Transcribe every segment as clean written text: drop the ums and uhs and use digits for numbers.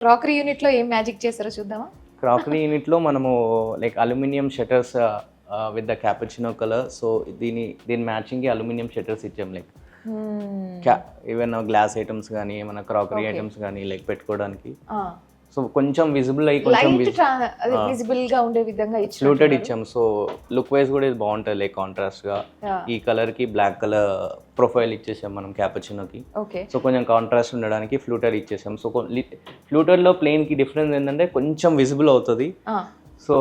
Crockery unit లో ఏం magic చేశారో చూద్దామా? క్రాకరీ యూనిట్లో మనము like aluminium shutters with the cappuccino colour. So దీని మ్యాచింగ్కి అల్యూమినియం షట్టర్స్ ఇచ్చాం. లైక్ ఏమైనా గ్లాస్ ఐటమ్స్ కానీ ఏమైనా క్రాకరీ ఐటమ్స్ కానీ లైక్ పెట్టుకోవడానికి. సో కొంచెం విజిబుల్ అయ్యి కొంచెం విజిబుల్ గా ఉండే విధంగా ఫ్లూటెడ్ ఇచ్చాం. సో లుక్ వైజ్ కూడా ఇది బాగుంటుంది లైక్ కాంట్రాస్ట్ గా. ఈ కలర్ కి బ్లాక్ కలర్ ప్రొఫైల్ ఇచ్చేసాం మనం క్యాపుచినోకి. సో కొంచెం కాంట్రాస్ట్ ఉండడానికి ఫ్లూటెడ్ ఇచ్చేసాం. సో ఫ్లూటెడ్ లో ప్లేన్ కి డిఫరెన్స్ ఏంటంటే కొంచెం విజిబుల్ అవుతుంది. సో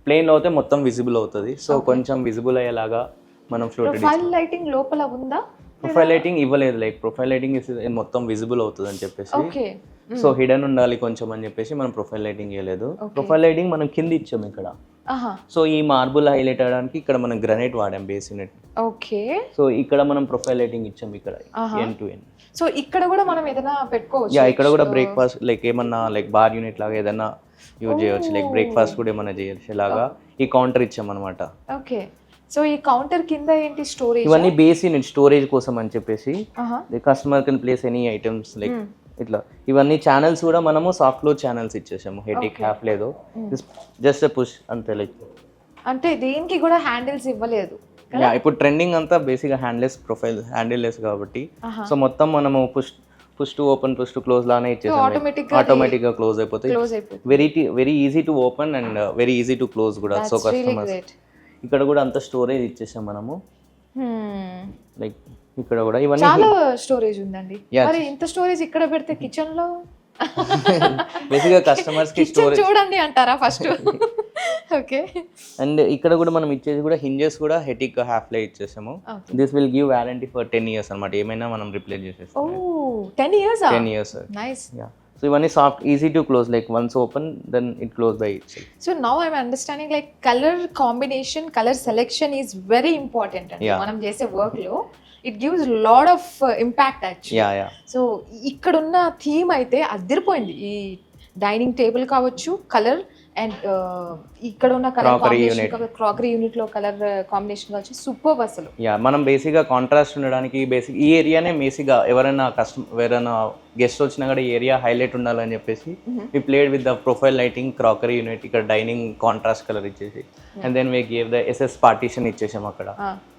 ప్లేన్ లో అయితే మొత్తం విజిబుల్ అవుతుంది. సో కొంచెం విజిబుల్ అయ్యేలాగా మనం ఫ్లూటెడ్. ప్రొఫైల్ లైటింగ్ లోపల ఉందా? ప్రొఫైల్ లైటింగ్ ఇవ్వలేదు. లైక్ ప్రొఫైల్ లైటింగ్ మొత్తం విజిబుల్ అవుతుంది అని చెప్పేసి, సో హిడెన్ ఉండాలి కొంచెం అని చెప్పేసి మనం ప్రొఫైల్ లైటింగ్ ఇవ్వలేదు. ప్రొఫైల్ లైటింగ్ మనం కింద ఇచ్చాము ఇక్కడ. సో ఈ మార్బుల్ హైలైట్ అవడానికి ఇక్కడ మనం గ్రానైట్ వాడాం బేస్ యూనిట్. ఓకే. సో ఇక్కడ మనం ప్రొఫైల్ లైటింగ్ ఇచ్చాం ఇక్కడ ఎండ్ టు ఎండ్. సో ఇక్కడ కూడా మనం ఏదైనా పెట్టుకోవచ్చు. యా, ఇక్కడ కూడా బ్రేక్ఫాస్ట్ లైక్ ఏమన్నా లైక్ బార్ యూనిట్ లాగా ఏదైనా యూజ్ చేయవచ్చు. లైక్ బ్రేక్ఫాస్ట్ కూడా ఏమైనా చేయొచ్చు. ఇలాగా ఈ కౌంటర్ ఇచ్చాం అనమాట. ఓకే. సో ఈ కౌంటర్ కింద ఏంటి? స్టోరేజ్. ఇవన్నీ బేస్ యూనిట్ స్టోరేజ్ కోసం అని చెప్పేసి customer can place any items like ఇట్లా. ఇవన్నీ ఛానల్స్ కూడా మనము సాఫ్ట్ క్లోజ్ ఛానల్స్ ఇచ్చేసాము. హెటిక్ హ్యాఫ్ లేదు, జస్ట్ పుష్ అంతే. లైక్ అంటే దేనికి కూడా హ్యాండిల్స్ ఇవ్వలేదు. ఇప్పుడు ట్రెండింగ్ అంతా బేసిక్గా హ్యాండ్లెస్ ప్రొఫైల్, హ్యాండిల్ లెస్ కాబట్టి సో మొత్తం మనము push to open push to close లానే ఇచ్చేసాము. ఆటోమేటిక్ గా క్లోజ్ అయిపోతాయి. Very easy to open and very easy to close కూడా. సో కస్టమర్స్ ఇక్కడ కూడా అంత స్టోరేజ్ ఇచ్చేసాం మనము. లైక్ ఇక్కడ కూడా ఇవన్నీ చాలా స్టోరేజ్ ఉందండి. మరి ఇంత స్టోరేజ్ ఇక్కడ పెడితే కిచెన్ లో బేసిక్గా కస్టమర్స్ కి స్టోరేజ్ చూడండి అంటారా ఫస్ట్? ఓకే. అండ్ ఇక్కడ కూడా మనం ఇచ్చేది కూడా హింజెస్ కూడా హెటిక్ హాఫ్ లే ఇచ్చేసాము. This will give warranty for 10 years అన్నమాట. ఏమైనా మనం రిప్లేస్ చేసేస్తాం. Oh 10 years. 10 years. Nice. Yeah. So ఇవన్నీ soft, easy to close. Like once open then it close by itself. So now I'm understanding like colour combination, colour selection is very important అండి మనం చేసే work లో. It gives lot of impact actually. So ఇక్కడున్న theme అయితే అదిరిపోయింది. ఈ dining table కావచ్చు, colour and ఇక్కడ ఉన్న కలర్ కాంబినేషన్, క్రాకరీ యూనిట్ లో కలర్ కాంబినేషన్ కావచ్చు, సూపర్ అసలు. యా, మనం బేసిక్గా కాంట్రాస్ట్ ఉండడానికి బేసిక్ ఈ ఏరియానే బేసిక్గా ఎవరైనా ఎవరైనా గెస్ట్ వచ్చినా కూడా ఈ ఏరియా హైలైట్ ఉండాలని చెప్పేసి we played with the profile lighting crockery unit. ఇక్కడ డైనింగ్ కాంట్రాస్ట్ కలర్ ఇచ్చేసి and then we gave the SS partition ఇచ్చేసాం అక్కడ.